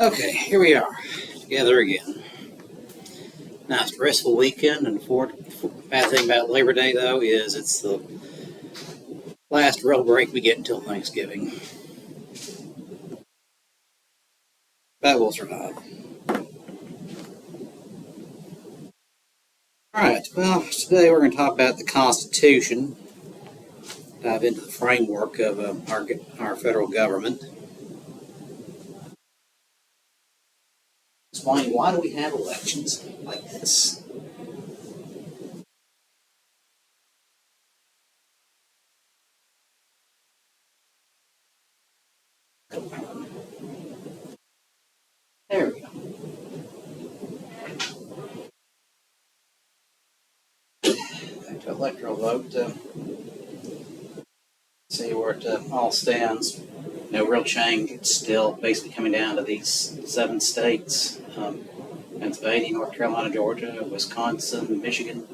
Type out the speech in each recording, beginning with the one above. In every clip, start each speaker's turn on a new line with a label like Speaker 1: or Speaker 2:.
Speaker 1: Okay, here we are, together again. Nice restful weekend, and bad thing about Labor Day though is it's the last real break we get until Thanksgiving. But we'll survive. All right. Well, today we're going to talk about the Constitution, dive into the framework of our federal government, explain why do we have elections like this. There we go. Back to electoral vote. See where it all stands. No real change. It's still basically coming down to these 7 states: Pennsylvania, North Carolina, Georgia, Wisconsin, Michigan,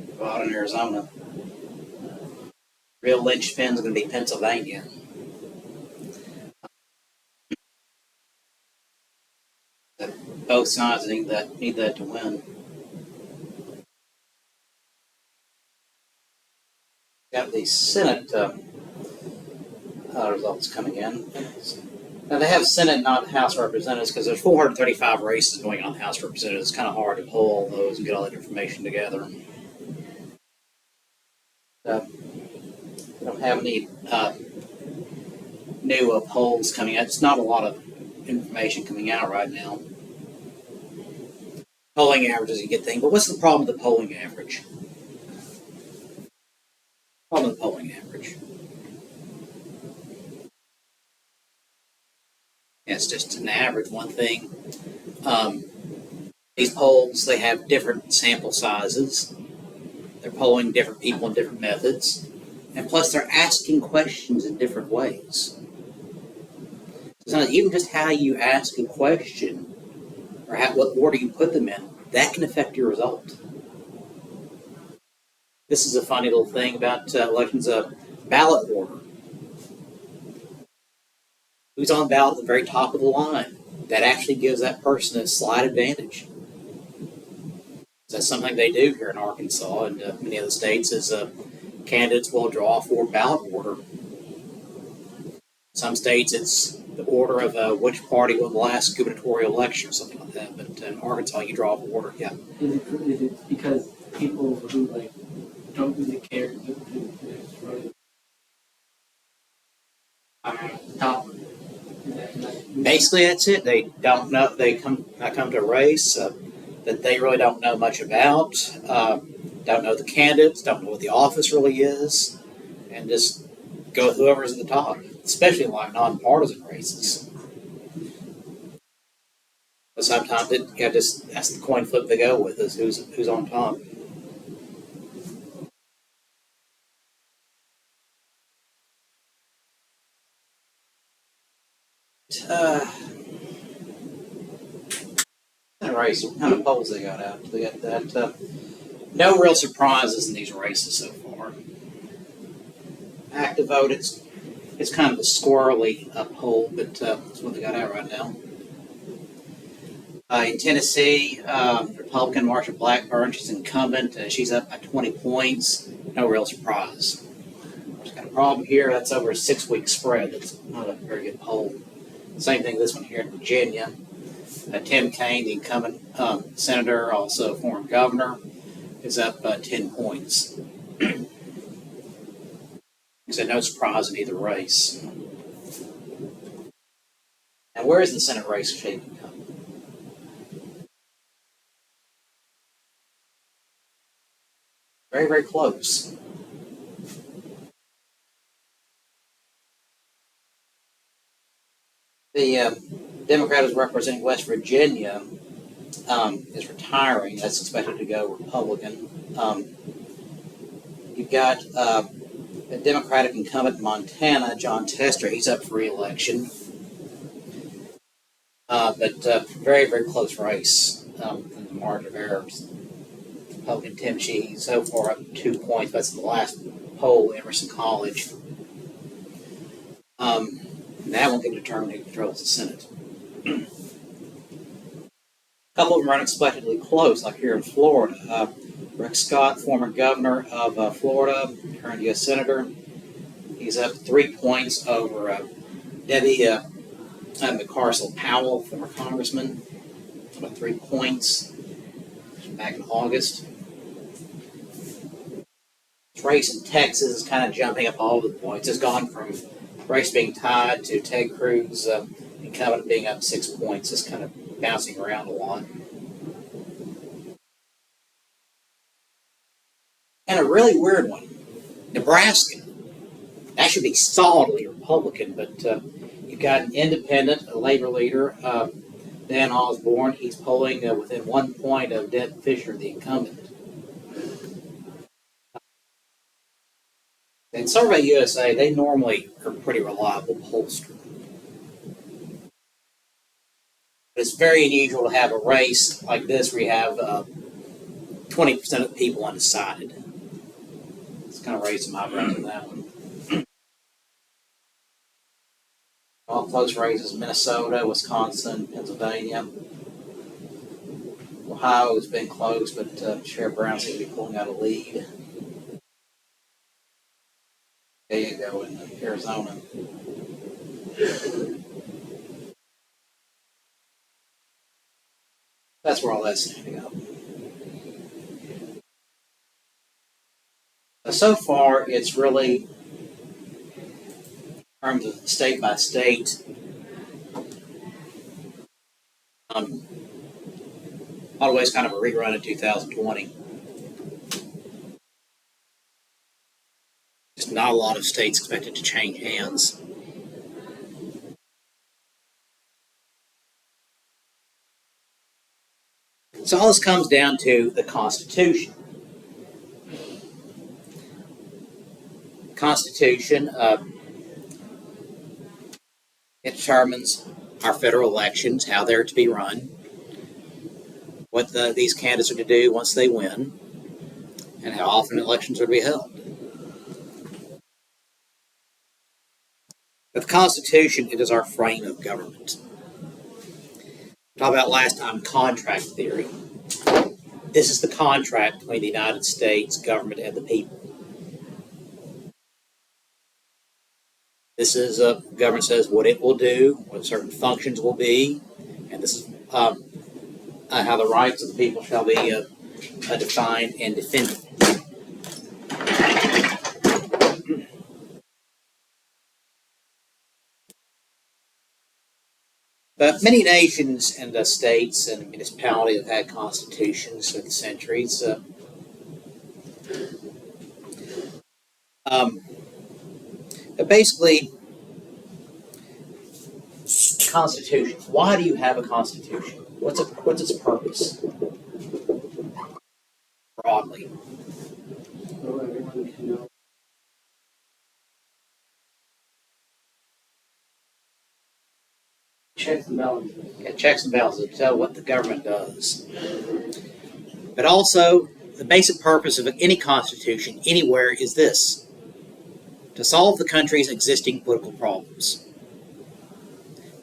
Speaker 1: Nevada, and Arizona. Real linchpin is going to be Pennsylvania. Both sides need that to win. Got the Senate results coming in. Now they have Senate, not House Representatives, because there's 435 races going on the House Representatives. It's kind of hard to pull all those and get all that information together. We don't have any new polls coming out. It's not a lot of information coming out right now. Polling average is a good thing, but what's the problem with the polling average? Problem with the polling average. Yeah, it's just an average one thing. These polls, they have different sample sizes. They're polling different people in different methods. And plus, they're asking questions in different ways. So even just how you ask a question or what order you put them in, that can affect your result. This is a funny little thing about elections: ballot order. Who's on the ballot at the very top of the line? That actually gives that person a slight advantage. That's something they do here in Arkansas and many other states. Is candidates will draw for ballot order. Some states it's the order of which party won the last gubernatorial election or something like that. But in Arkansas, you draw for order. Yeah.
Speaker 2: Is it because people who don't really care top?
Speaker 1: Basically, that's it. They don't know. They come to a race that they really don't know much about. Don't know the candidates. Don't know what the office really is, and just go with whoever's at the top. Especially in like nonpartisan races. But sometimes that's the coin flip they go with is who's on top. Uh, race. What kind of polls they got out? They got that. No real surprises in these races so far. Active vote. It's kind of a squirrely poll, but that's what they got out right now. In Tennessee, Republican Marsha Blackburn, she's incumbent. She's up by 20 points. No real surprise. She's got a problem here. That's over a 6-week spread. That's not a very good poll. Same thing this one here in Virginia. Tim Kaine, the incumbent senator, also former governor, is up 10 points. So no surprise in either race. Now, where is the Senate race shaping up? Very, very close. The Democrat who's representing West Virginia is retiring. That's expected to go Republican. You've got a Democratic incumbent in Montana, Jon Tester. He's up for re-election. But very, very close race in the margin of error. Republican Tim Sheehy so far up 2 points. That's the last poll, Emerson College. That one can determine who controls the Senate. A couple of them are unexpectedly close, like here in Florida. Rick Scott, former governor of Florida, current U.S. Senator, he's up 3 points over Debbie McCarcel Powell, former congressman, about 3 points back in August. This race in Texas is kind of jumping up all the points. It's gone from race being tied to Ted Cruz incumbent being up 6 points. It's kind of bouncing around a lot. And a really weird one, Nebraska. That should be solidly Republican, but you've got an independent, a labor leader, Dan Osborne. He's polling within 1 point of Deb Fischer, the incumbent. And Survey USA, they normally are pretty reliable pollster. But it's very unusual to have a race like this where you have 20% of the people undecided. It's kind of raising my eyebrows on that one. All close races: Minnesota, Wisconsin, Pennsylvania. Ohio has been close, but Sherrod Brown seems to be pulling out a lead. There you go in Arizona. That's where all that's standing up. So far, it's really, in terms of state by state, a lot of ways kind of a rerun of 2020. Just not a lot of states expected to change hands. So all this comes down to the Constitution. Constitution, it determines our federal elections, how they're to be run, what these candidates are to do once they win, and how often elections are to be held. But the Constitution, it is our frame of government. Talked about last time contract theory. This is the contract between the United States government and the people. This is government says what it will do, what certain functions will be, and this is how the rights of the people shall be defined and defended. But many nations and states and municipalities have had constitutions through the centuries. But basically, Constitution. Why do you have a Constitution? What's its purpose? Broadly.
Speaker 2: So everyone can know. Checks and balances.
Speaker 1: Yeah, checks and balances to tell what the government does. But also, the basic purpose of any constitution anywhere is this: to solve the country's existing political problems.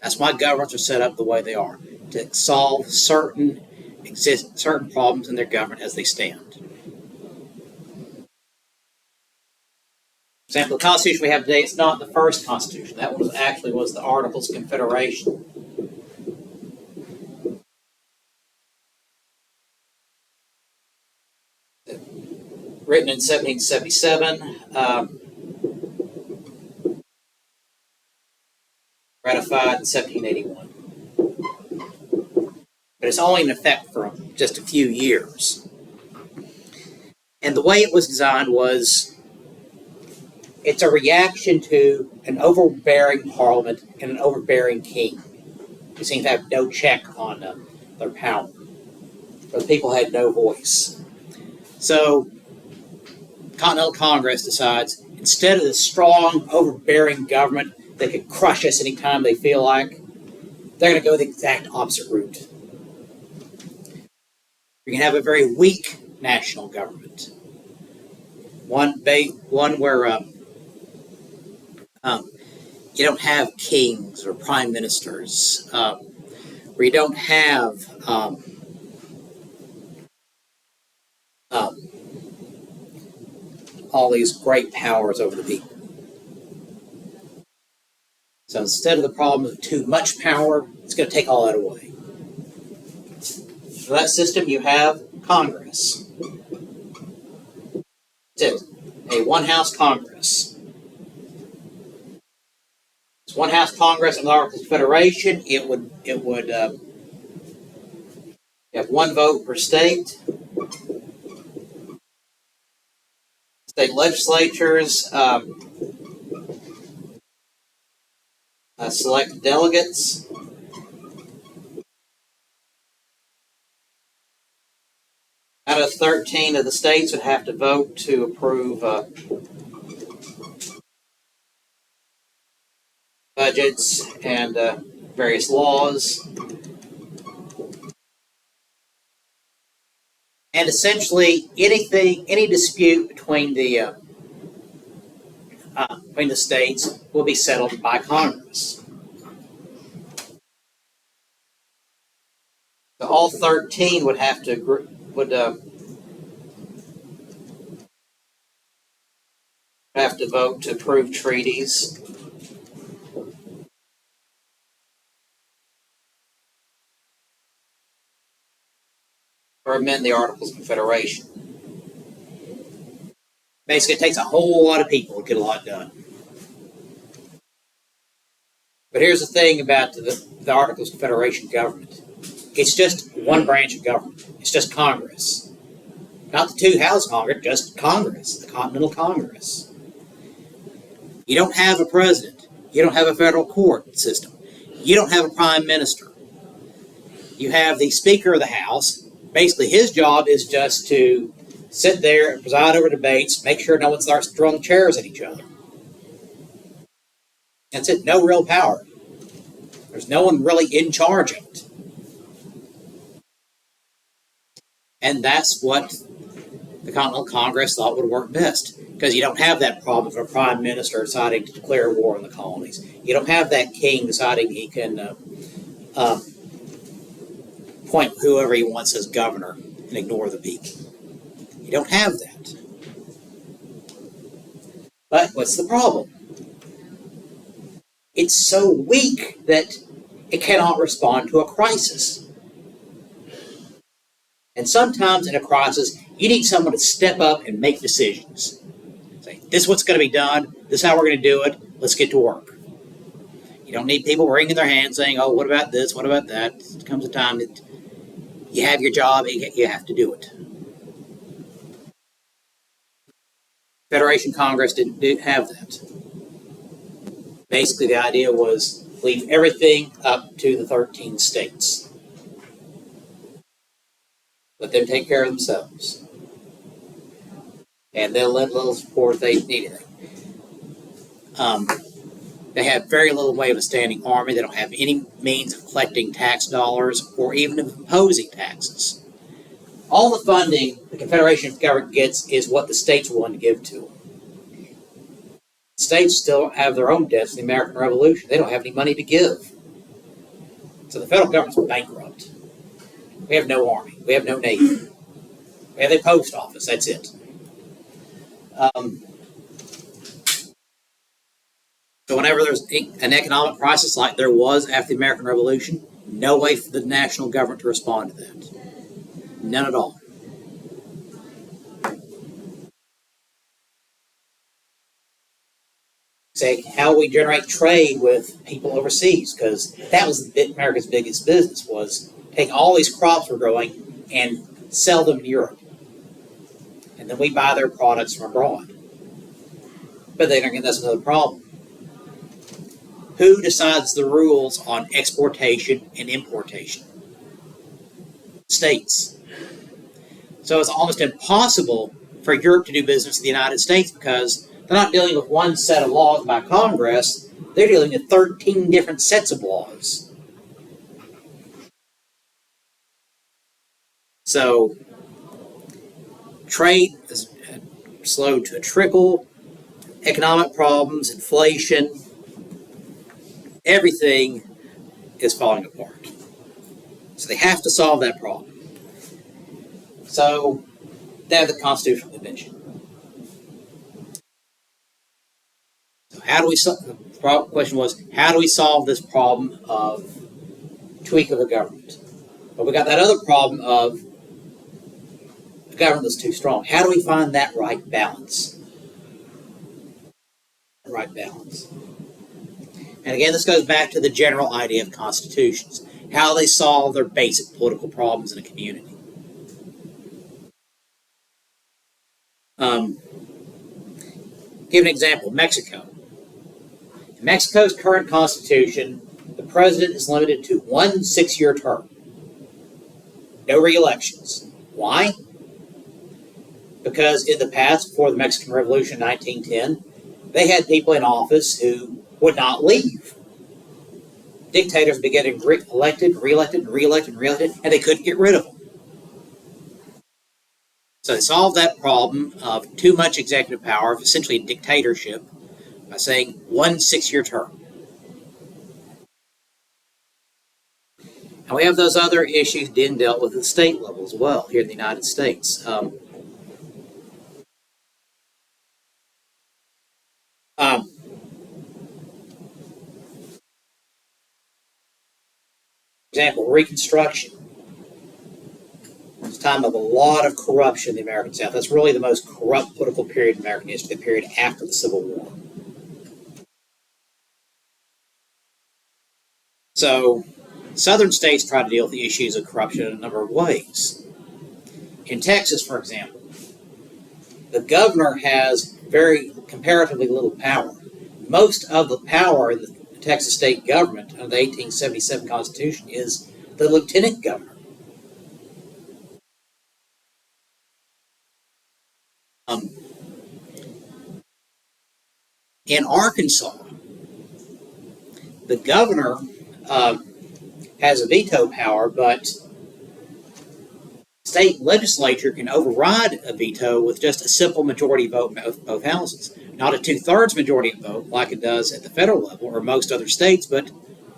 Speaker 1: That's why governments are set up the way they are, to solve certain problems in their government as they stand. For example, the Constitution we have today, it's not the first Constitution. That one was the Articles of Confederation. Written in 1777, ratified in 1781. But it's only in effect for just a few years. And the way it was designed was, it's a reaction to an overbearing parliament and an overbearing king who seem to have no check on their power. But the people had no voice. So, Continental Congress decides, instead of the strong, overbearing government that could crush us anytime they feel like, they're going to go the exact opposite route. You're going to have a very weak national government. One where you don't have kings or prime ministers. where you don't have all these great powers over the people. So instead of the problem of too much power, it's going to take all that away. For that system, you have Congress. That's it. A one-house Congress. It's one-house Congress in the Articles of Confederation. It would have one vote per state. State legislatures select delegates. Out of 13 of the states would have to vote to approve budgets and various laws. And essentially, any dispute between the states will be settled by Congress. So all 13 would have to agree. Have to vote to approve treaties. Or amend the Articles of Confederation. Basically, it takes a whole lot of people to get a lot done. But here's the thing about the Articles of Confederation government. It's just one branch of government. It's just Congress. Not the two-house Congress, just Congress, the Continental Congress. You don't have a president. You don't have a federal court system. You don't have a prime minister. You have the Speaker of the House. Basically, his job is just to sit there and preside over debates, make sure no one starts throwing chairs at each other. That's it. No real power. There's no one really in charge of it. And that's what the Continental Congress thought would work best, because you don't have that problem of a prime minister deciding to declare war on the colonies. You don't have that king deciding he can appoint whoever he wants as governor and ignore the people. You don't have that. But what's the problem? It's so weak that it cannot respond to a crisis. And sometimes in a crisis, you need someone to step up and make decisions. Say, this is what's going to be done. This is how we're going to do it. Let's get to work. You don't need people wringing their hands saying, oh, what about this? What about that? There comes a time that you have your job and you have to do it. Federation Congress didn't have that. Basically, the idea was leave everything up to the 13 states. Let them take care of themselves. And they'll lend little support if they need it. They have very little way of a standing army. They don't have any means of collecting tax dollars or even of imposing taxes. All the funding the Confederation government gets is what the states are willing to give to them. States still have their own debts in the American Revolution. They don't have any money to give. So the federal government's bankrupt. We have no army. We have no navy. We have a post office. That's it. So whenever there's an economic crisis like there was after the American Revolution, no way for the national government to respond to that. None at all. Say how we generate trade with people overseas, because that was America's biggest business, was take all these crops we're growing and sell them in Europe. And then we buy their products from abroad. But that's another problem. Who decides the rules on exportation and importation? States. So it's almost impossible for Europe to do business with the United States because they're not dealing with one set of laws by Congress. They're dealing with 13 different sets of laws. So trade is slowed to a trickle. Economic problems, inflation, everything is falling apart. So they have to solve that problem. So they have the Constitutional Convention. So how do we the question was, how do we solve this problem of tweak of the government? But we got that other problem of the government that's too strong. How do we find that right balance? Right balance. And again, this goes back to the general idea of constitutions, how they solve their basic political problems in a community. Give an example, Mexico. In Mexico's current constitution, the president is limited to 1 6-year term. No re-elections. Why? Because in the past, before the Mexican Revolution in 1910, they had people in office who would not leave. Dictators began getting elected, re-elected, and re-elected, and re-elected, and they couldn't get rid of them. So they solved that problem of too much executive power, of essentially a dictatorship, by saying 1 6-year term. And we have those other issues being dealt with at the state level as well here in the United States. Example, Reconstruction. It's a time of a lot of corruption in the American South. That's really the most corrupt political period in American history, the period after the Civil War. So, southern states try to deal with the issues of corruption in a number of ways. In Texas, for example, the governor has comparatively little power. Most of the power in the Texas state government under the 1877 Constitution is the lieutenant governor. In Arkansas, the governor has a veto power, but state legislature can override a veto with just a simple majority vote in both houses. Not a 2/3 majority vote like it does at the federal level or most other states, but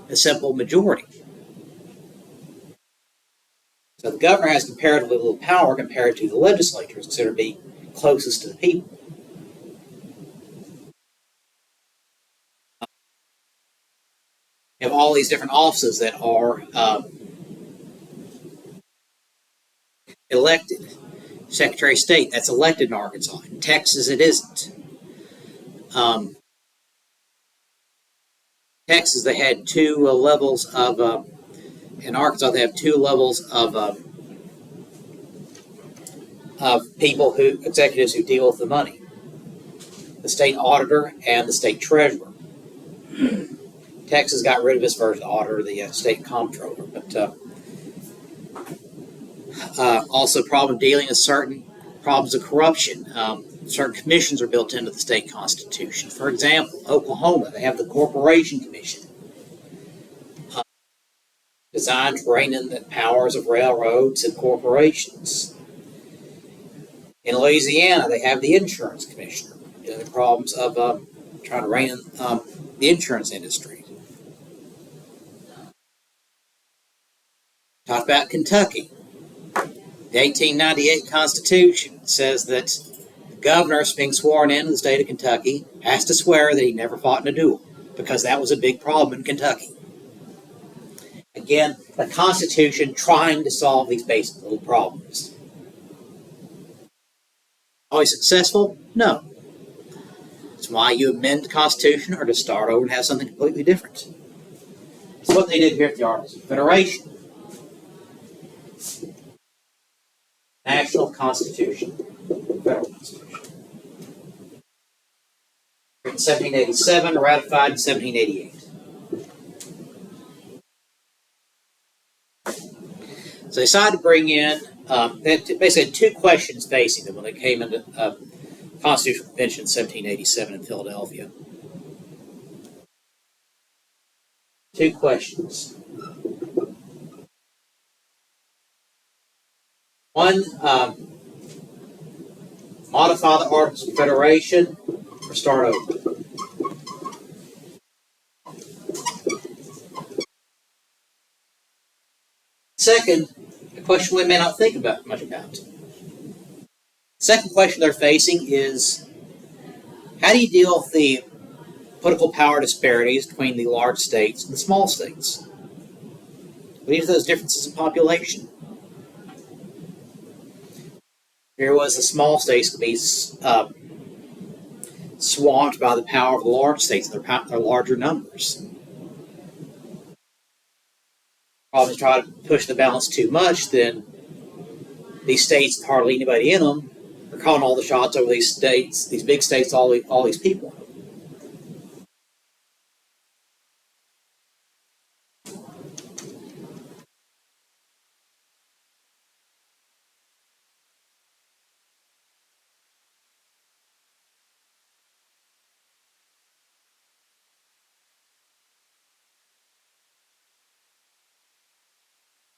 Speaker 1: a simple majority. So the governor has comparatively little power compared to the legislature, who's considered to be closest to the people. You have all these different offices that are elected. Secretary of State, that's elected in Arkansas. In Texas, it isn't. Texas, they had two levels of, in Arkansas, they have two levels of people executives who deal with the money. The state auditor and the state treasurer. Texas got rid of this version of the auditor, the state comptroller, but also problem dealing with certain problems of corruption. Certain commissions are built into the state constitution. For example, Oklahoma, they have the Corporation Commission, designed to rein in the powers of railroads and corporations. In Louisiana, they have the Insurance Commissioner, dealing with problems of trying to rein in the insurance industry. Talk about Kentucky. The 1898 Constitution says that the governor being sworn into the state of Kentucky has to swear that he never fought in a duel, because that was a big problem in Kentucky. Again, the Constitution trying to solve these basic little problems. Always successful? No. That's why you amend the Constitution or to start over and have something completely different. It's what they did here at the Articles of Confederation. National Constitution, Federal Constitution. In 1787, ratified in 1788. So they decided to bring in, they had basically two questions facing them when they came into Constitutional Convention in 1787 in Philadelphia. Two questions. One, modify the Articles of Confederation or start over. Second, a question we may not think about much about. Second question they're facing is, how do you deal with the political power disparities between the large states and the small states? What do you do with those differences in population? Here was the small states could be swamped by the power of the large states and their larger numbers. Probably try to push the balance too much, then these states with hardly anybody in them are calling all the shots over these states, these big states, all these people.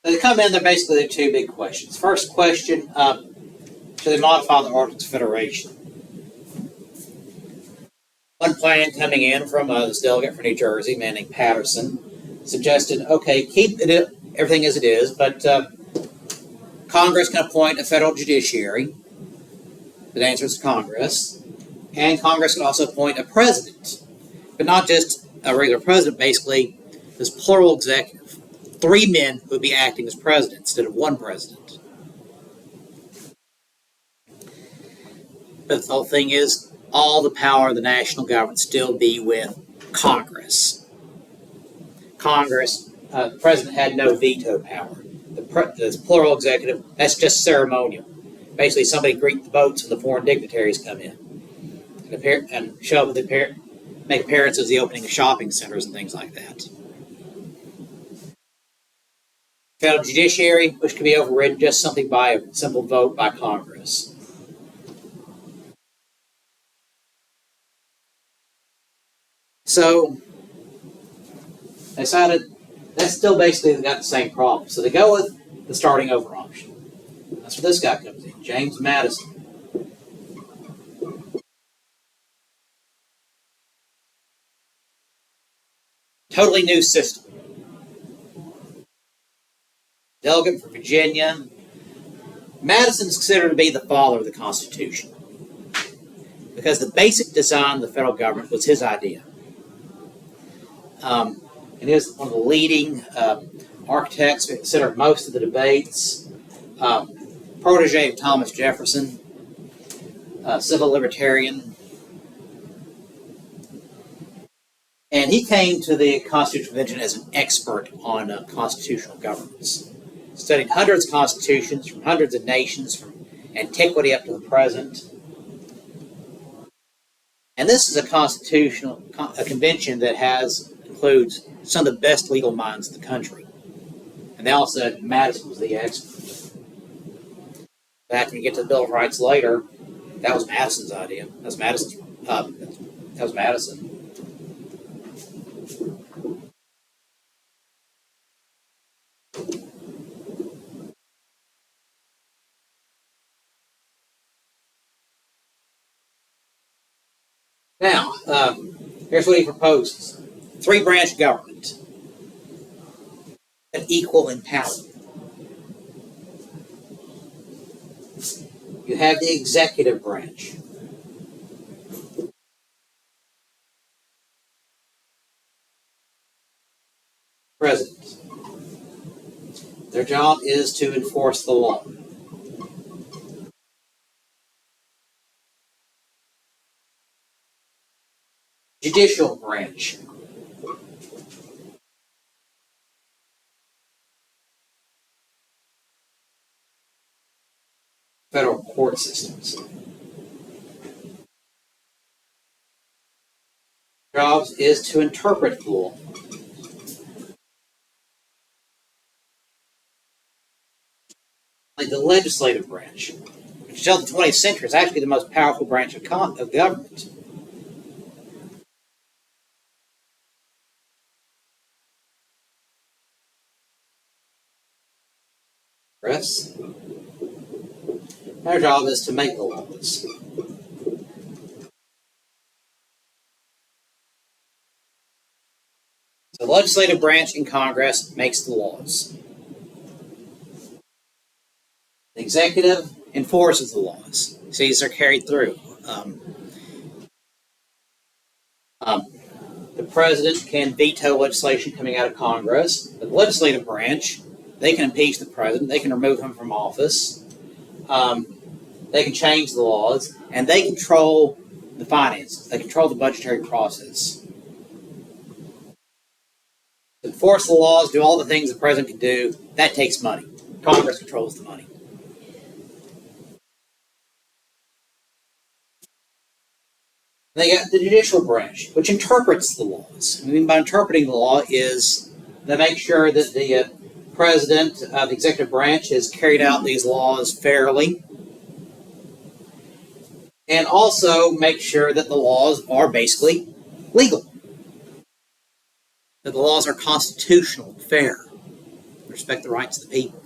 Speaker 1: They come in, they're basically two big questions. First question, should they modify the Articles of Federation? One plan coming in from this delegate from New Jersey, Manning Patterson, suggested, okay, keep everything as it is, but Congress can appoint a federal judiciary. The answer is Congress. And Congress can also appoint a president, but not just a regular president, basically, this plural executive. 3 men would be acting as president instead of 1 president. But the whole thing is, all the power of the national government still be with Congress. The president had no veto power. The plural executive, that's just ceremonial. Basically, somebody greet the boats when the foreign dignitaries come in and show up make appearances at the opening of shopping centers and things like that. Federal judiciary, which can be overridden just simply by a simple vote by Congress. So, they decided that's still basically got the same problem. So they go with the starting over option. That's where this guy comes in, James Madison. Totally new system. Delegate for Virginia. Madison is considered to be the father of the Constitution because the basic design of the federal government was his idea. And he was one of the leading architects who considered most of the debates. Protege of Thomas Jefferson, civil libertarian. And he came to the Constitutional Convention as an expert on constitutional governance. Studied hundreds of constitutions from hundreds of nations, from antiquity up to the present. And this is a convention that includes some of the best legal minds in the country. And they all said Madison was the expert. Back when you get to the Bill of Rights later, that was Madison's idea. That was Madison. Now, here's what he proposes. 3-branch government, but equal in power. You have the executive branch. President. Their job is to enforce the law. Judicial branch. Federal court systems. Job is to interpret the law. Like the legislative branch, which until the 20th century is actually the most powerful branch of government. Congress. Their job is to make the laws. So the legislative branch in Congress makes the laws. executive enforces the laws, sees they're carried through. The president can veto legislation coming out of Congress. The legislative branch, they can impeach the president, they can remove him from office, they can change the laws, and they control the finances. They control the budgetary process. To enforce the laws, do all the things the president can do, that takes money. Congress controls the money. They got the judicial branch, which interprets the laws. What I mean by interpreting the law is they make sure that the president of the executive branch has carried out these laws fairly, and also make sure that the laws are basically legal, that the laws are constitutional, fair, respect the rights of the people.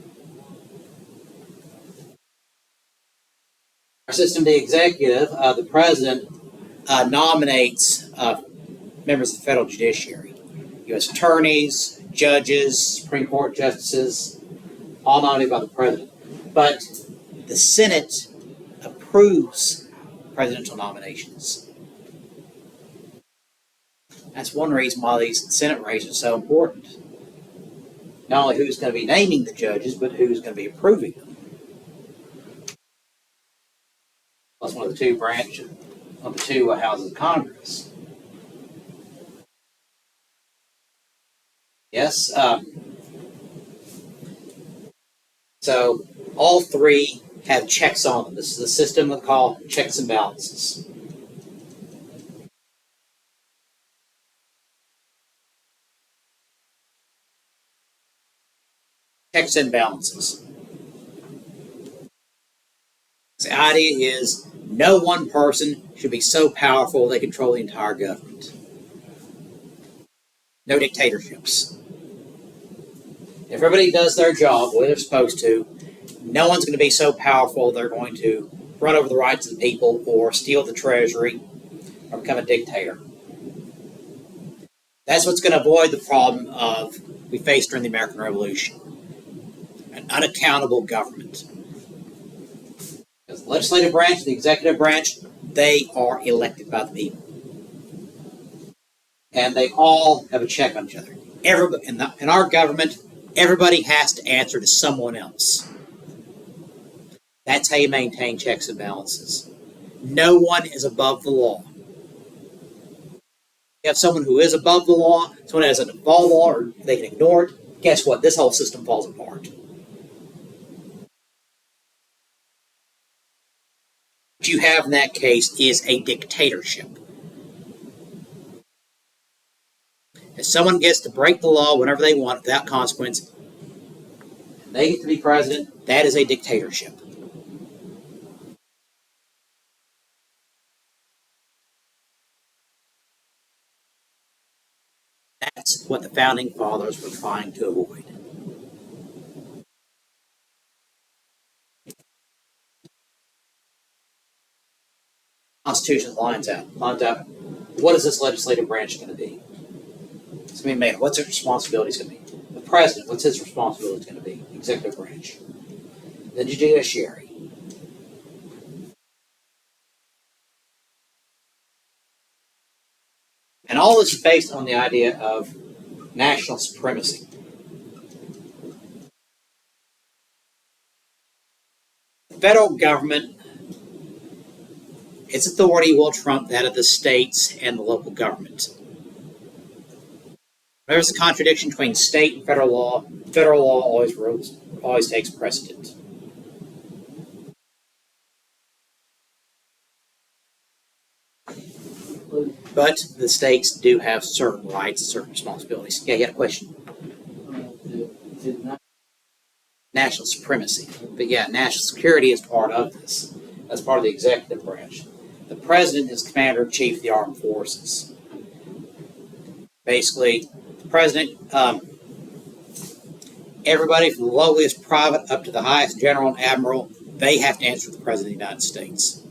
Speaker 1: Our system, the executive, the president nominates members of the federal judiciary, U.S. attorneys, judges, Supreme Court justices, all nominated by the president. But the Senate approves presidential nominations. That's one reason why these Senate races are so important. Not only who's going to be naming the judges, but who's going to be approving them. That's one of the two branches of the two houses of Congress. Yes. So all three have checks on them. This is a system we call checks and balances. Checks and balances. The idea is no one person should be so powerful they control the entire government. No dictatorships. If everybody does their job the way they're supposed to, no one's going to be so powerful they're going to run over the rights of the people or steal the treasury or become a dictator. That's what's going to avoid the problem we faced during the American Revolution. An unaccountable government. Because the legislative branch, the executive branch, they are elected by the people. And they all have a check on each other. In our government, everybody has to answer to someone else. That's how you maintain checks and balances. No one is above the law. You have someone who is above the law, someone who doesn't follow the law, or they can ignore it. Guess what? This whole system falls apart. What you have in that case is a dictatorship. If someone gets to break the law whenever they want without consequence, and they get to be president, that is a dictatorship. That's what the Founding Fathers were trying to avoid. Constitution lines out. What is this legislative branch going to be? It's going to be made. What's its responsibilities going to be? The president, what's his responsibilities going to be? Executive branch. The judiciary. And all this is based on the idea of national supremacy. The federal government, its authority will trump that of the states and the local government. There's a contradiction between state and federal law. Federal law always takes precedent. But the states do have certain rights and certain responsibilities. Yeah, you had a question. National supremacy. But yeah, national security is part of this. That's part of the executive branch. The president is commander-in-chief of the armed forces. Basically, the president, everybody from the lowest private up to the highest general and admiral, they have to answer to the president of the United States.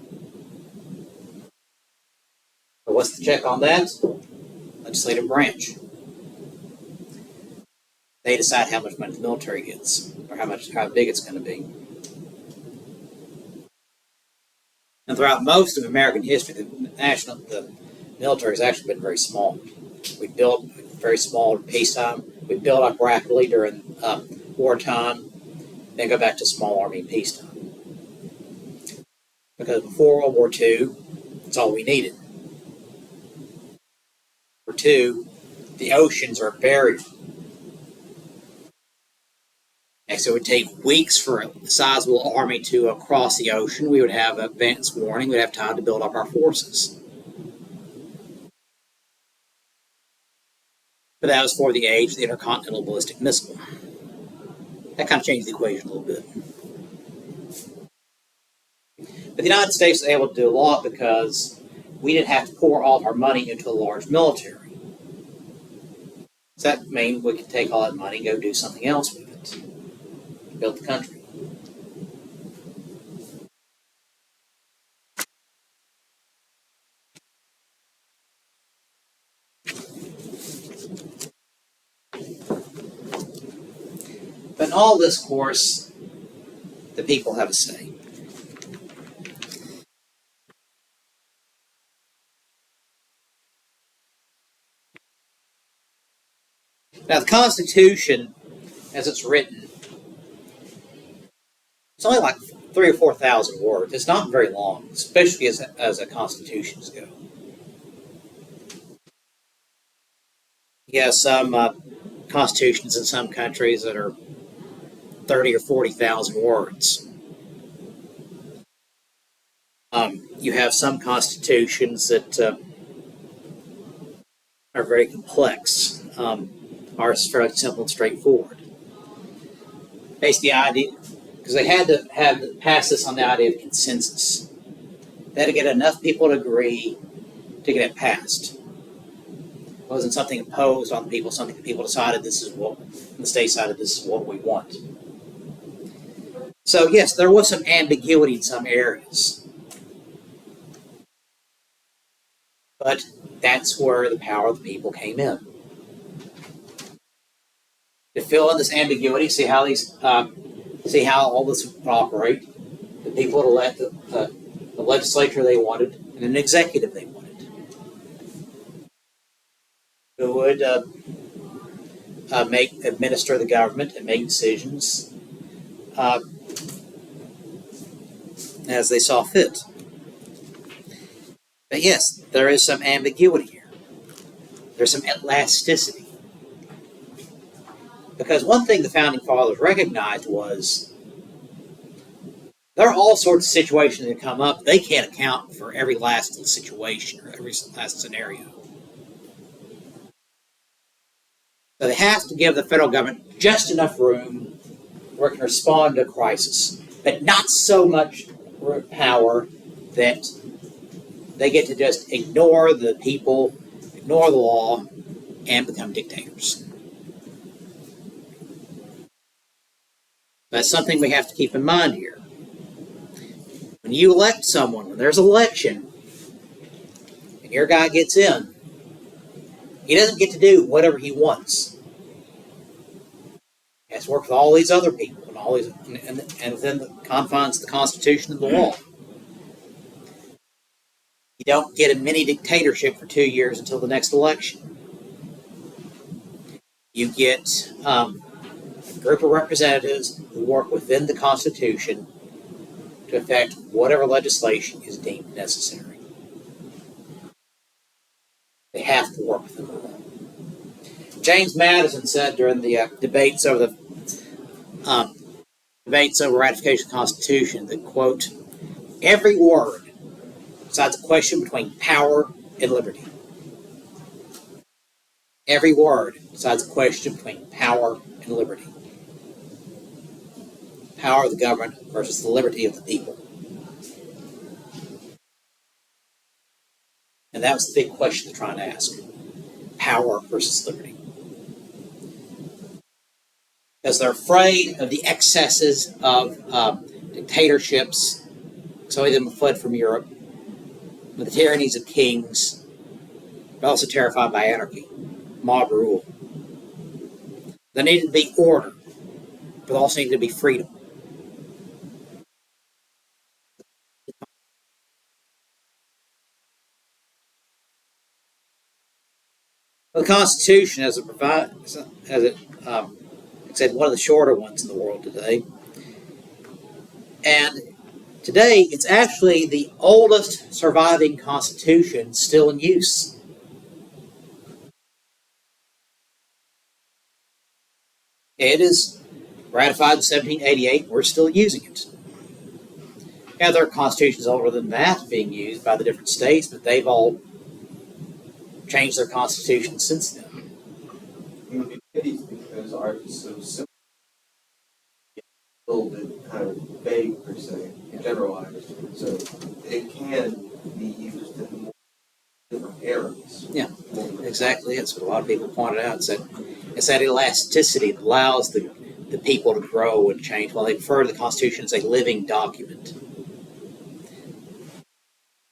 Speaker 1: So what's the check on that? Legislative branch. They decide how much money the military gets, or how big it's going to be. And throughout most of American history, the military has actually been very small. We built very small in peacetime. We built up rapidly during wartime, then go back to small army in peacetime. Because before World War II, that's all we needed. World War II, the oceans are a barrier. And so it would take weeks for a sizable army to cross the ocean. We would have advance warning. We'd have time to build up our forces. But that was for the age of the intercontinental ballistic missile. That kind of changed the equation a little bit. But the United States was able to do a lot because we didn't have to pour all of our money into a large military. Does that mean we could take all that money and go do something else with it? Build the country. But in all this, of course, the people have a say. Now, the Constitution, as it's written, it's only like 3,000 or 4,000 words. It's not very long, especially as a constitutions go. You have some constitutions in some countries that are 30 or 40,000 words. You have some constitutions that are very complex. Ours is fairly simple and straightforward. Basically, the idea, because they had to pass this on the idea of consensus. They had to get enough people to agree to get it passed. It wasn't something imposed on people, something that people decided this is what, the state decided this is what we want. So yes, there was some ambiguity in some areas. But that's where the power of the people came in. To fill in this ambiguity, see how all this would operate. The people would elect the legislature they wanted and an executive they wanted. Who would administer the government and make decisions as they saw fit. But yes, there is some ambiguity here. There's some elasticity. Because one thing the Founding Fathers recognized was there are all sorts of situations that come up. They can't account for every last situation or every last scenario. So they have to give the federal government just enough room where it can respond to a crisis, but not so much power that they get to just ignore the people, ignore the law, and become dictators. That's something we have to keep in mind here. When you elect someone, when there's an election, and your guy gets in, he doesn't get to do whatever he wants. He has to work with all these other people and within the confines of the Constitution and the law. You don't get a mini dictatorship for 2 years until the next election. You get a group of representatives who work within the Constitution to effect whatever legislation is deemed necessary. They have to work within the law. James Madison said during the debates over ratification of the Constitution that, quote, every word decides a question between power and liberty. Every word decides a question between power and liberty. Power of the government versus the liberty of the people. And that was the big question they're trying to ask. Power versus liberty. Because they're afraid of the excesses of dictatorships. Some of them fled from Europe. With the tyrannies of kings. They're also terrified by anarchy. Mob rule. There needed to be order. But there also needed to be freedom. the Constitution, as it provides, as it said, one of the shorter ones in the world today. And today, it's actually the oldest surviving Constitution still in use. It is ratified in 1788. We're still using it. Yeah, there are constitutions older than that being used by the different states, but they've all changed their constitution since then.
Speaker 3: Maybe because ours is so simple, a little bit kind of vague per se, generalized, so it can be used in more different areas.
Speaker 1: Yeah, exactly. That's what a lot of people pointed out. It's that elasticity that allows the people to grow and change. While they refer to the Constitution as a living document.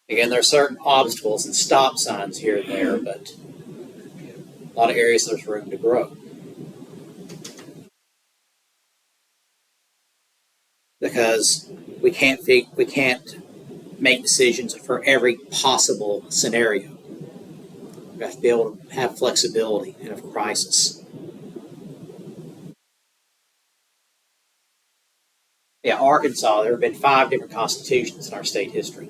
Speaker 1: Again, there are certain obstacles and stop signs here and there, but a lot of areas there's room to grow. Because we can't make decisions for every possible scenario. We have to be able to have flexibility in a crisis. Yeah, Arkansas, there have been 5 different constitutions in our state history.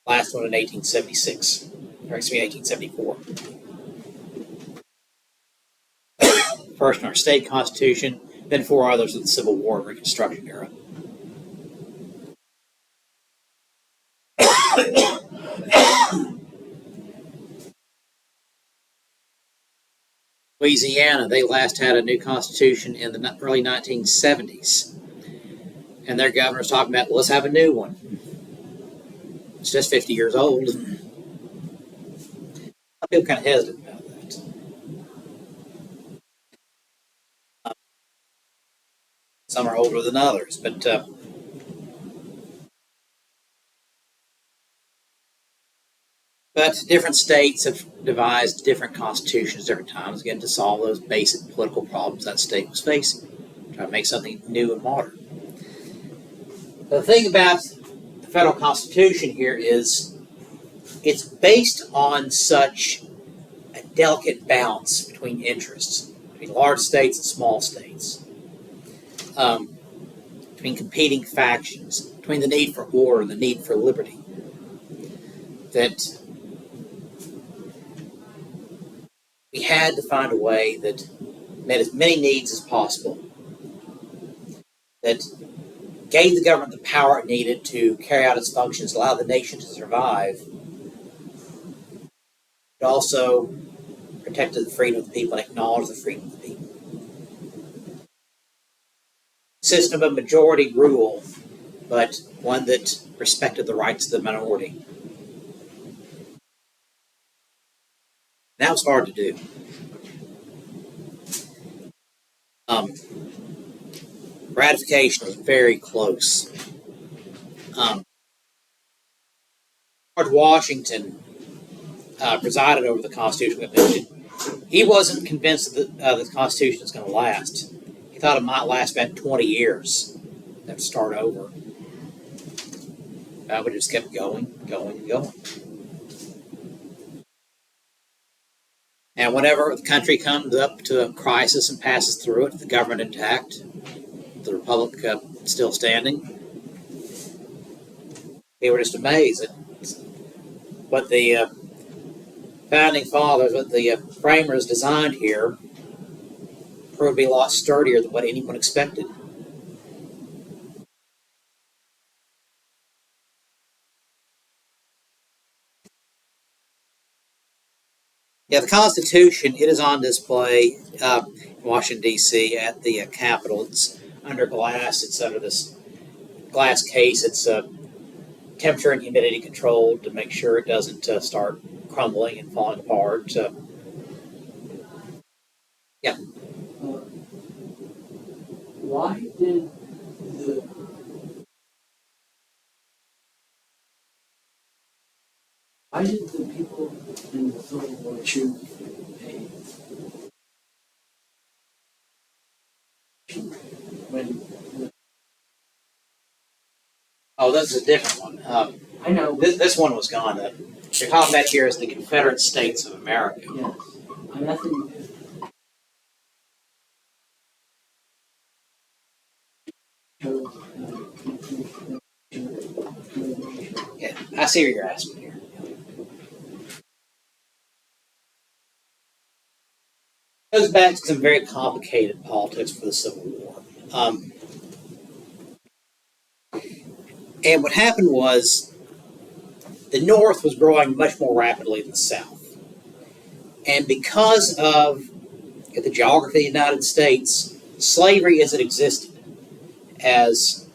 Speaker 1: Last one in 1876, or excuse me, 1874. First in our state constitution, then 4 others in the Civil War and Reconstruction era. Louisiana, they last had a new constitution in the early 1970s. And their governor's talking about, let's have a new one. It's just 50 years old. A lot of people kind of hesitant about that. Some are older than others, but different states have devised different constitutions different times, again, to solve those basic political problems that state was facing. Try to make something new and modern. The thing about the federal constitution here is it's based on such a delicate balance between interests, between large states and small states, between competing factions, between the need for order and the need for liberty, that we had to find a way that met as many needs as possible, that gave the government the power it needed to carry out its functions, allow the nation to survive, but also protected the freedom of the people and acknowledged the freedom of the people. System of majority rule, but one that respected the rights of the minority. That was hard to do. Ratification was very close. George Washington presided over the Constitutional Convention. He wasn't convinced that the Constitution was going to last. He thought it might last about 20 years. Have to start over. But it just kept going, going, going. And whenever the country comes up to a crisis and passes through it, the government intact, the republic still standing, they were just amazed at what the founding fathers, what the framers designed here, proved to be a lot sturdier than what anyone expected. Yeah, the Constitution, it is on display in Washington, D.C. at the Capitol. It's under glass. It's under this glass case. It's temperature and humidity controlled to make sure it doesn't start crumbling and falling apart. Yeah.
Speaker 2: Why did the people in the Civil War choose a when?
Speaker 1: Oh, this is a different one.
Speaker 2: I know.
Speaker 1: This one was gone. They're talking about here as the Confederate States of America.
Speaker 2: Yes. I mean, I think
Speaker 1: Yeah, I see what you're asking here. Goes back to some very complicated politics for the Civil War. And what happened was the North was growing much more rapidly than the South. And because of the geography of the United States, slavery as it existed as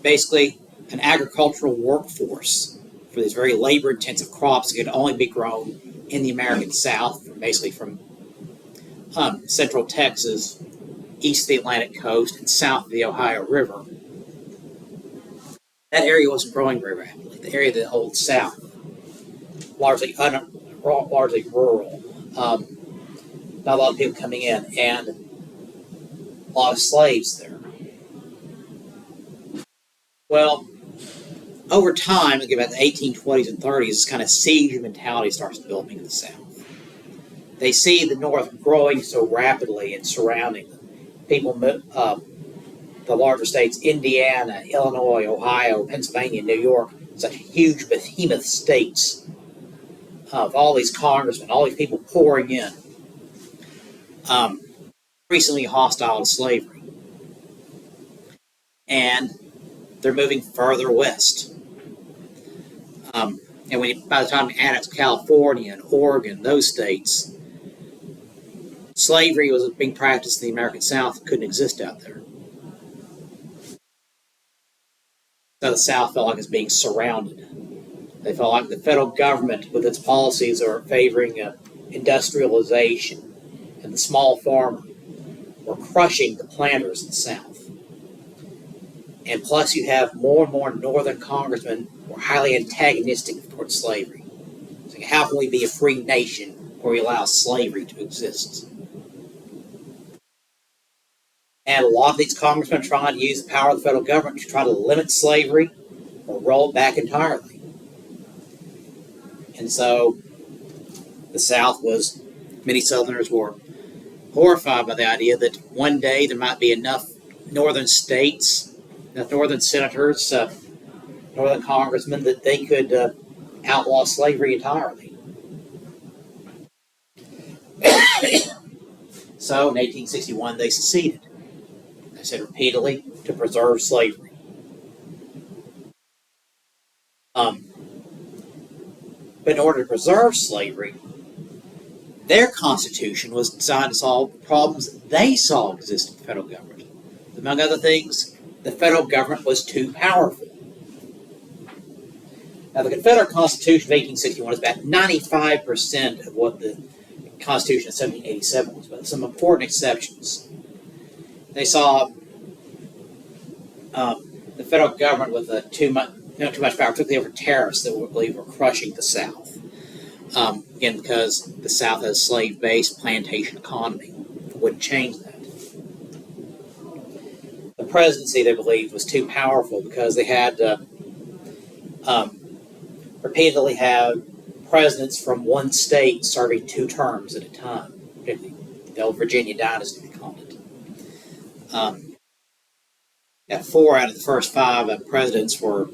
Speaker 1: basically an agricultural workforce for these very labor-intensive crops that could only be grown in the American South, basically from central Texas, east of the Atlantic coast, and south of the Ohio River. That area wasn't growing very rapidly. The area of the Old South, largely rural, not a lot of people coming in, and a lot of slaves there. Well, over time, about the 1820s and 30s, this kind of siege mentality starts developing in the South. They see the North growing so rapidly and surrounding them. People, the larger states, Indiana, Illinois, Ohio, Pennsylvania, New York, such huge behemoth states of all these congressmen, all these people pouring in, recently hostile to slavery. And they're moving further west. And by the time you add it to California and Oregon, those states, slavery was being practiced in the American South, couldn't exist out there. So the South felt like it was being surrounded. They felt like the federal government, with its policies, are favoring industrialization, and the small farmer were crushing the planters in the South. And plus, you have more and more northern congressmen who are highly antagonistic towards slavery. So how can we be a free nation where we allow slavery to exist? And a lot of these congressmen are trying to use the power of the federal government to try to limit slavery or roll it back entirely. And so the South was, many Southerners were horrified by the idea that one day there might be enough northern states, enough northern senators, northern congressmen, that they could outlaw slavery entirely. So in 1861 they seceded. They said repeatedly to preserve slavery. But in order to preserve slavery, their Constitution was designed to solve the problems they saw exist in the federal government. Among other things, the federal government was too powerful. Now, the Confederate Constitution of 1861 is about 95% of what the Constitution of 1787 was, but some important exceptions. They saw the federal government with too much power, particularly over tariffs that we believe were crushing the South. Again, because the South has a slave-based plantation economy. It wouldn't change that. The presidency, they believed, was too powerful because they had repeatedly have presidents from one state serving 2 terms at a time. The old Virginia dynasty, they called it. 4 out of the first 5 presidents were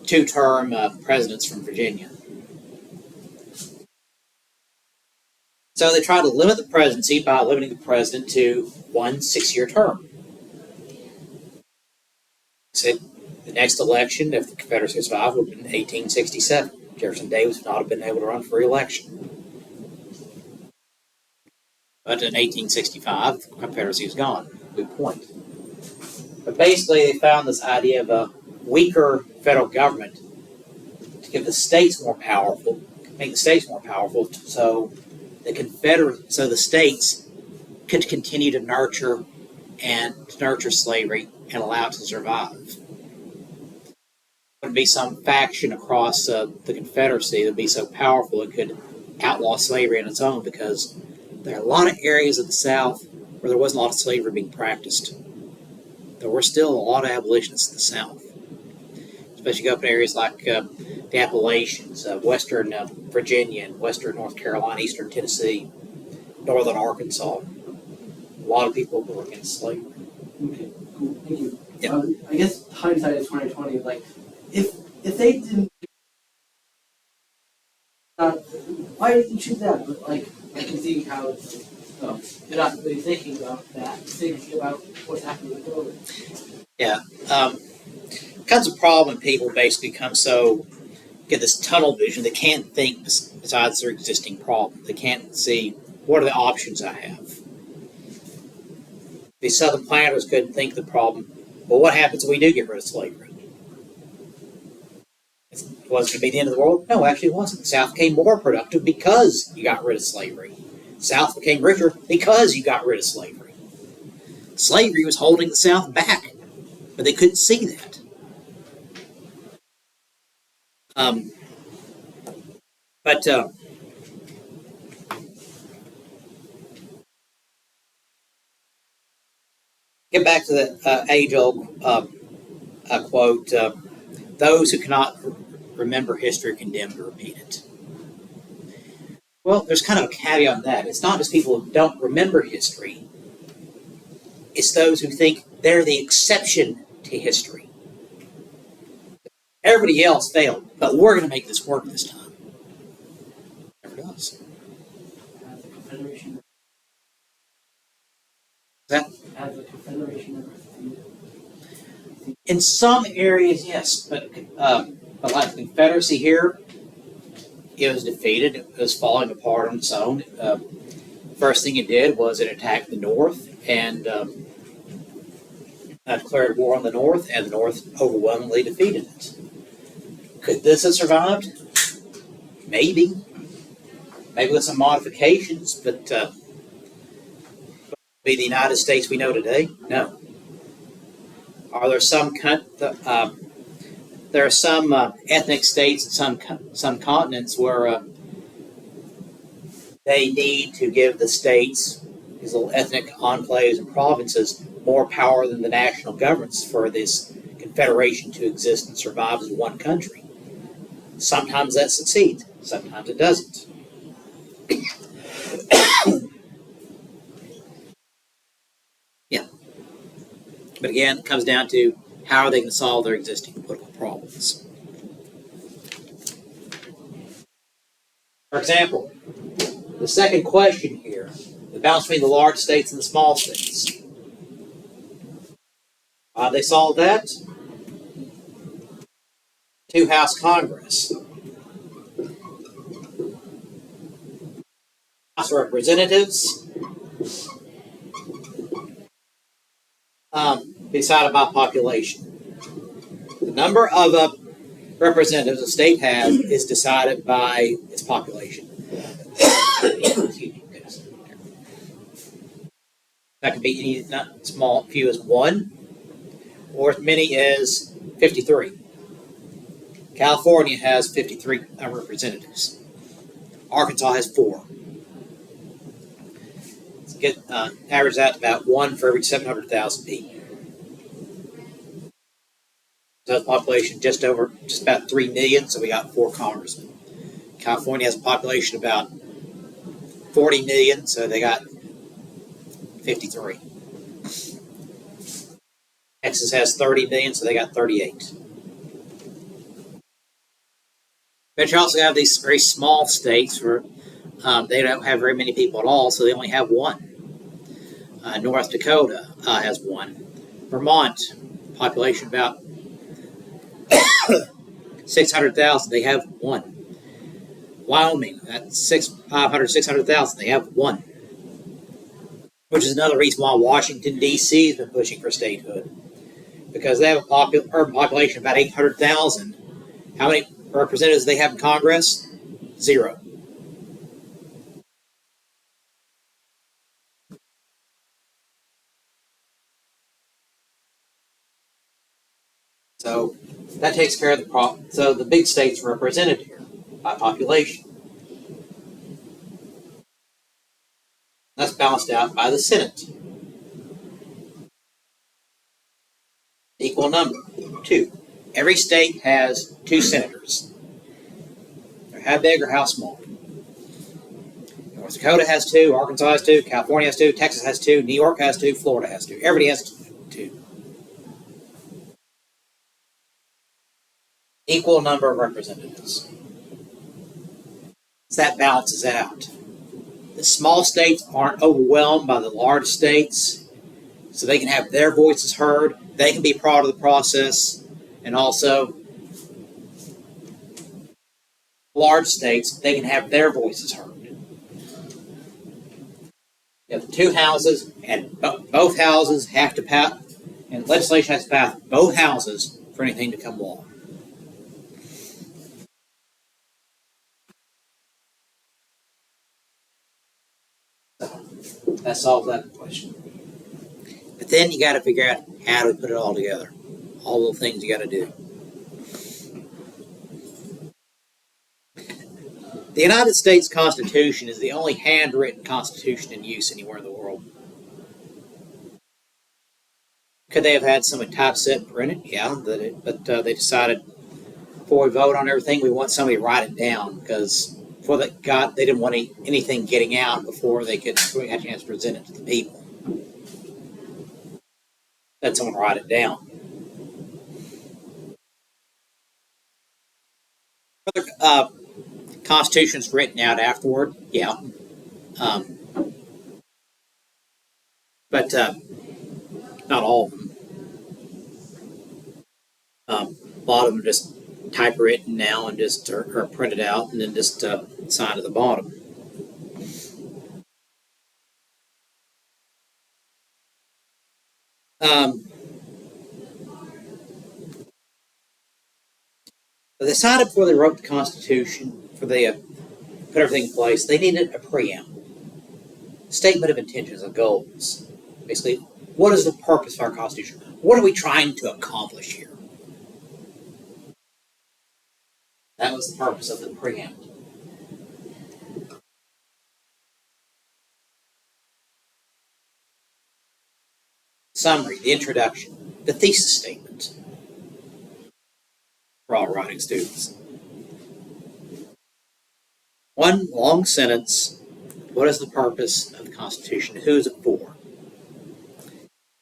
Speaker 1: 2-term presidents from Virginia. So they tried to limit the presidency by limiting the president to 1 6-year term. Said the next election, if the Confederacy survived, would have been 1867. Jefferson Davis would not have been able to run for re-election. But in 1865, the Confederacy was gone. Good point. But basically, they found this idea of a weaker federal government to give the states more powerful, make the states more powerful, so the states could continue to nurture slavery and allow it to survive. There would be some faction across the Confederacy that would be so powerful it could outlaw slavery on its own, because there are a lot of areas of the South where there wasn't a lot of slavery being practiced. There were still a lot of abolitionists in the South. Especially go up in areas like the Appalachians, western Virginia, and western North Carolina, eastern Tennessee, northern Arkansas. A lot of people were against slavery.
Speaker 2: Okay, cool, thank you.
Speaker 1: Yeah.
Speaker 2: I guess hindsight is 2020. Like, if they didn't, why didn't you choose that? But like, I can see how it's like, you're not really thinking about that, thinking about what's happening with the world.
Speaker 1: Becomes a problem when people basically get this tunnel vision. They can't think besides their existing problem. They can't see what are the options I have. The Southern planters couldn't think of the problem. Well, what happens if we do get rid of slavery? Was it going to be the end of the world? No, actually it wasn't. The South became more productive because you got rid of slavery. The South became richer because you got rid of slavery. Slavery was holding the South back, but they couldn't see that. Get back to the age-old quote, those who cannot remember history are condemned to repeat it. Well, there's kind of a caveat on that. It's not just people who don't remember history. It's those who think they're the exception to history. Everybody else failed, but we're going to make this work this time. Never does.
Speaker 2: Has the Confederation
Speaker 1: That
Speaker 2: has the Confederation ever succeeded?
Speaker 1: in some areas, yes, but like the Confederacy here, it was defeated. It was falling apart on its own. First thing it did was it attacked the North and declared war on the North, and the North overwhelmingly defeated it. Could this have survived? Maybe. Maybe with some modifications, but be the United States we know today? No. Are there some there are some ethnic states and some continents where they need to give the states, these little ethnic enclaves and provinces, more power than the national governments for this confederation to exist and survive as one country. Sometimes that succeeds, sometimes it doesn't. Yeah. But again, it comes down to how are they going to solve their existing political problems. For example, the second question here, the balance between the large states and the small states. They solved that. Two-house Congress. House of Representatives. Decided by population. The number of representatives a state has is decided by its population. That could be any not small, few as 1, or as many as 53. California has 53 representatives. Arkansas has 4. Let's get average that to about 1 for every 700,000 people. So the population just about 3 million, so we got 4 congressmen. California has a population about 40 million, so they got 53. Texas has 30 million, so they got 38. But you also have these very small states where they don't have very many people at all, so they only have 1. North Dakota has 1. Vermont, population about 600,000, they have 1. Wyoming, that's 500, 600,000, they have 1. Which is another reason why Washington, D.C. has been pushing for statehood. Because they have a urban population of about 800,000. How many representatives do they have in Congress? 0. So that takes care of the problem. So the big states are represented here by population. That's balanced out by the Senate. Equal number, 2. Every state has 2 senators. How big or how small? North Dakota has 2, Arkansas has 2, California has 2, Texas has 2, New York has 2, Florida has 2. Everybody has 2. Equal number of representatives. So that balances out. The small states aren't overwhelmed by the large states, so they can have their voices heard. They can be part of the process, and also large states, they can have their voices heard. You have the 2 houses, and both houses have to pass, and legislation has to pass both houses for anything to come law. That solves that question. But then you got to figure out how to put it all together. All the things you got to do. The United States Constitution is the only handwritten constitution in use anywhere in the world. Could they have had somebody typeset and print it? Yeah, but they decided before we vote on everything, we want somebody to write it down because they didn't want anything getting out before we had a chance to present it to the people. Let someone write it down. Other constitutions written out afterward, yeah. But not all of them. A lot of them are just typewritten now and just are printed out and then just signed at the bottom. They decided before they wrote the Constitution, before they put everything in place, they needed a preamble, statement of intentions and goals. Basically, what is the purpose of our Constitution? What are we trying to accomplish here? That was the purpose of the preamble. Summary, the introduction, the thesis statement for all writing students. One long sentence. What is the purpose of the Constitution? Who is it for?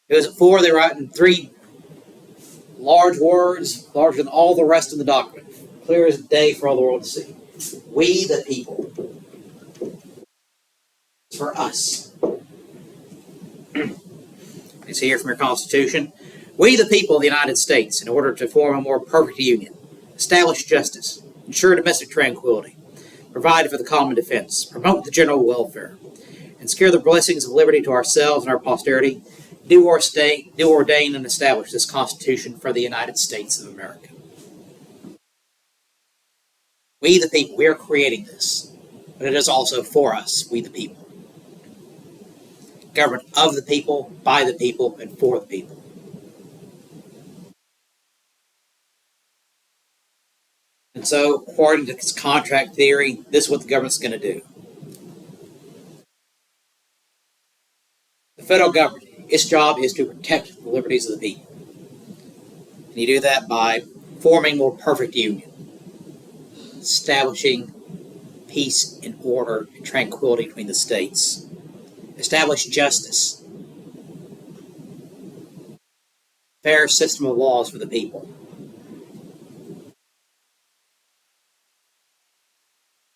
Speaker 1: Who is it for? They write in 3 large words, larger than all the rest of the document. Clear as day for all the world to see. We the people. It's for us. You see here from your Constitution. We the people of the United States, in order to form a more perfect union, establish justice, ensure domestic tranquility, provide for the common defense, promote the general welfare, and secure the blessings of liberty to ourselves and our posterity, do ordain and establish this Constitution for the United States of America. We the people, we are creating this, but it is also for us, we the people. Government of the people, by the people, and for the people. And so, according to this contract theory, this is what the government's going to do. The federal government, its job is to protect the liberties of the people. And you do that by forming more perfect union, establishing peace and order and tranquility between the states, establish justice, fair system of laws for the people.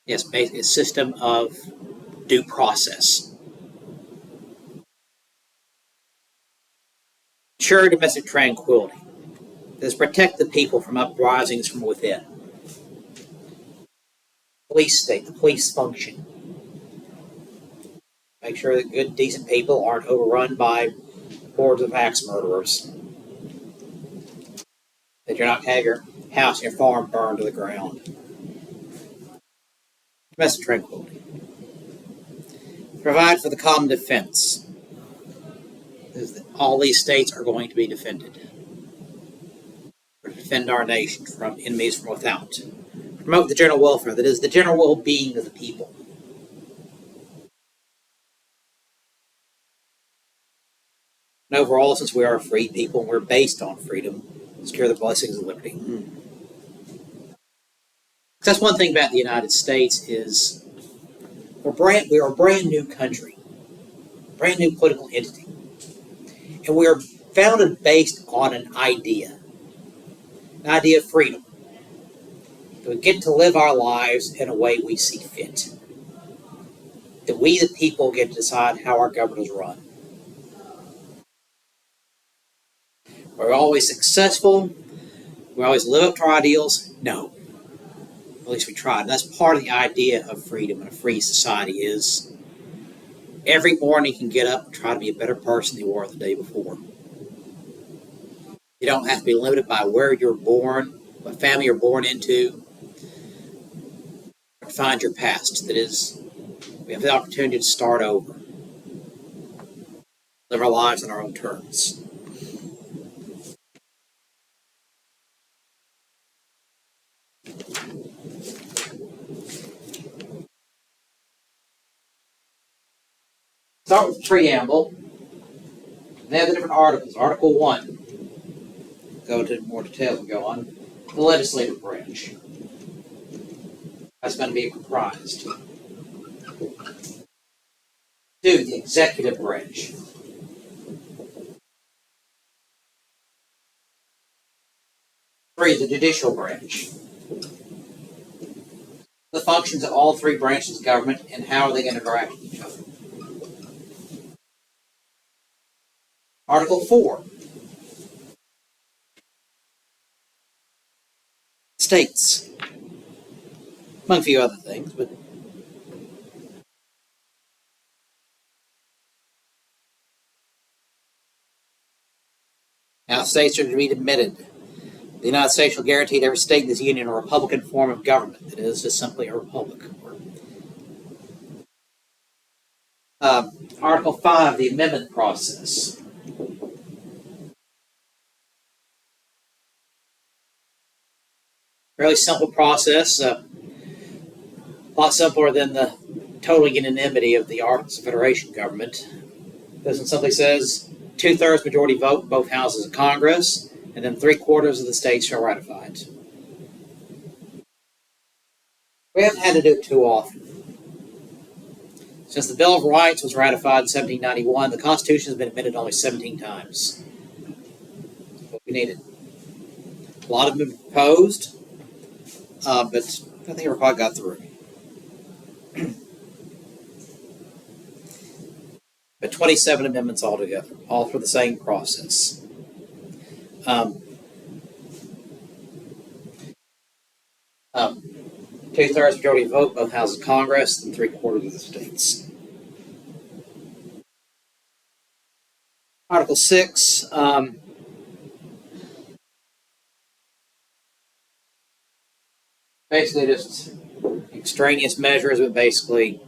Speaker 1: Yes, basically a system of due process. Ensure domestic tranquility. This protect the people from uprisings from within. Police state, the police function. Make sure that good, decent people aren't overrun by hordes of axe murderers. That you're not have your house and your farm burned to the ground. Domestic tranquility. Provide for the common defense. All these states are going to be defended. To defend our nation from enemies from without. Promote the general welfare, that is, the general well-being of the people. And overall, since we are a free people and we're based on freedom, secure the blessings of liberty. That's one thing about the United States is we are a brand new country, brand new political entity, and we are founded based on an idea of freedom. That we get to live our lives in a way we see fit. That we, the people, get to decide how our government is run. We're always successful. We always live up to our ideals. No. At least we try. And that's part of the idea of freedom in a free society is every morning you can get up and try to be a better person than you were the day before. You don't have to be limited by where you're born, what family you're born into, or find your past. That is, we have the opportunity to start over. Live our lives on our own terms. Start with the preamble. They have the different articles. Article 1. Go into more detail and go on. The legislative branch. That's going to be comprised. 2. The executive branch. 3. The judicial branch. The functions of all three branches of government and how are they going to interact with each other. Article 4. States. Among a few other things, but now states are to be admitted. The United States shall guarantee to every state in this union a republican form of government. It is just simply a republic. Article 5, the amendment process. Fairly simple process, a lot simpler than the total unanimity of the Articles of Federation government. This one simply says 2/3 majority vote in both houses of Congress, and then 3/4 of the states shall ratify it. We haven't had to do it too often. Since the Bill of Rights was ratified in 1791, the Constitution has been amended only 17 times. That's what we needed. A lot of them have been proposed. But I think we probably got through. But 27 amendments altogether, all for the same process. 2/3 majority vote, both houses of Congress, and 3/4 of the states. Article 6. Basically just extraneous measures, but basically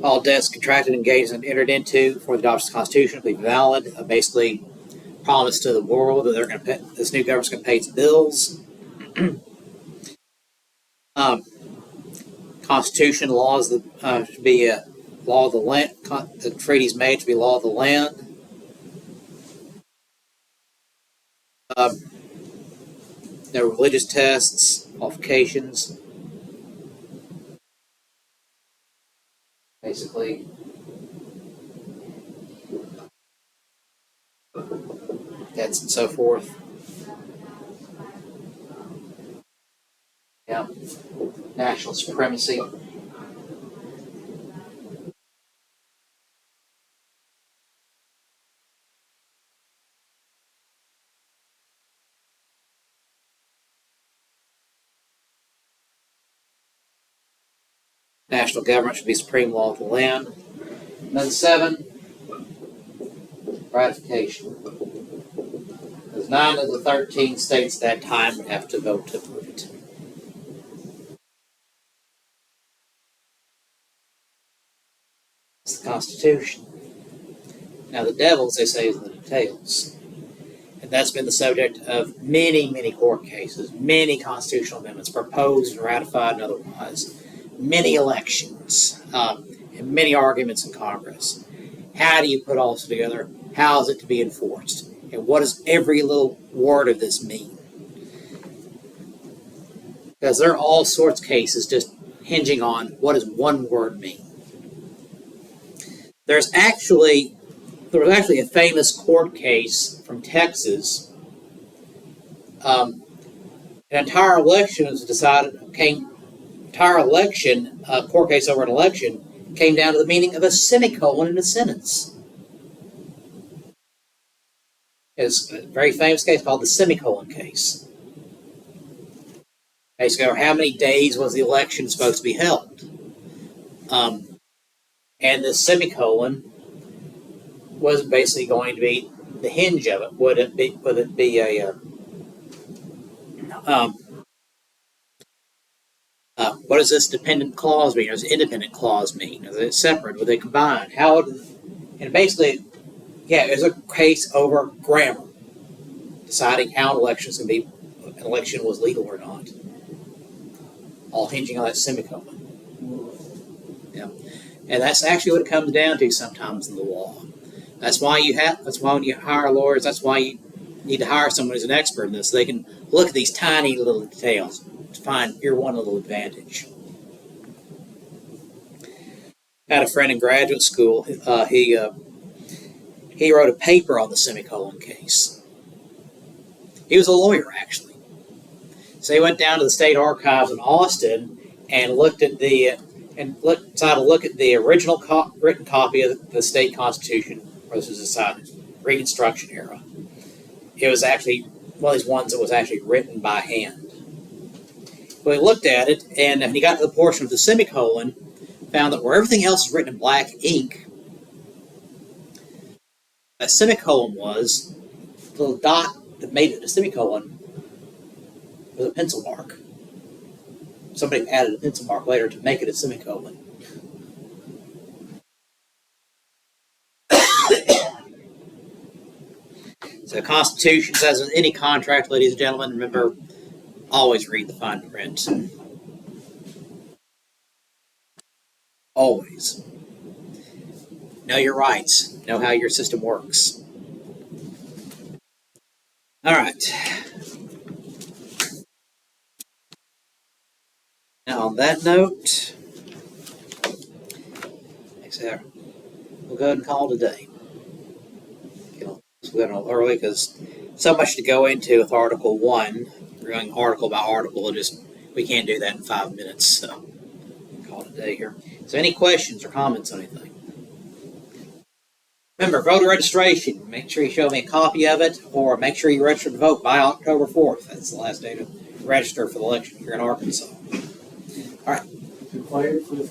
Speaker 1: all debts contracted, engaged, and entered into for the adoption of the Constitution will be valid. Basically, promise to the world that they're going to pay, this new government's going to pay its bills. Constitution laws that should be a law of the land. The treaties made to be law of the land. No religious tests, qualifications. Basically, debts and so forth. Yeah. National supremacy. National government should be supreme law of the land. And then 7, ratification. Because 9 of the 13 states at that time would have to vote to approve it. It's the Constitution. Now the devil, as they say, is in the details. And that's been the subject of many, many court cases, many constitutional amendments proposed and ratified and otherwise. Many elections, and and many arguments in Congress. How do you put all this together? How is it to be enforced? And what does every little word of this mean? Because there are all sorts of cases just hinging on what does one word mean. There was actually a famous court case from Texas. An entire election was decided. Court case over an election came down to the meaning of a semicolon in a sentence. It's a very famous case called the semicolon case. Basically, how many days was the election supposed to be held? And the semicolon was basically going to be the hinge of it. Would it be a what does this dependent clause mean? Or does independent clause mean? Is it separate? Would they combine? And basically, it was a case over grammar, deciding how an election was legal or not, all hinging on that semicolon. Yeah, and that's actually what it comes down to sometimes in the law. That's why when you hire lawyers, that's why you need to hire someone who's an expert in this, so they can look at these tiny little details to find your one little advantage. I had a friend in graduate school. He wrote a paper on the semicolon case. He was a lawyer, actually. So he went down to the state archives in Austin and decided to look at the original written copy of the state constitution, where this was decided, Reconstruction era. It was actually one of these ones that was actually written by hand. Well, he looked at it, and when he got to the portion of the semicolon, found that where everything else is written in black ink, that semicolon was, the little dot that made it a semicolon was a pencil mark. Somebody added a pencil mark later to make it a semicolon. So the Constitution says in any contract, ladies and gentlemen, remember, always read the fine print. Always. Know your rights. Know how your system works. All right. Now, on that note, we'll go ahead and call it a day. We're going early because so much to go into with Article 1. We're going article by article. We can't do that in 5 minutes, so call it a day here. So any questions or comments on anything? Remember, voter registration. Make sure you show me a copy of it, or make sure you register to vote by October 4th. That's the last day to register for the election here in Arkansas. All right.
Speaker 2: Required for the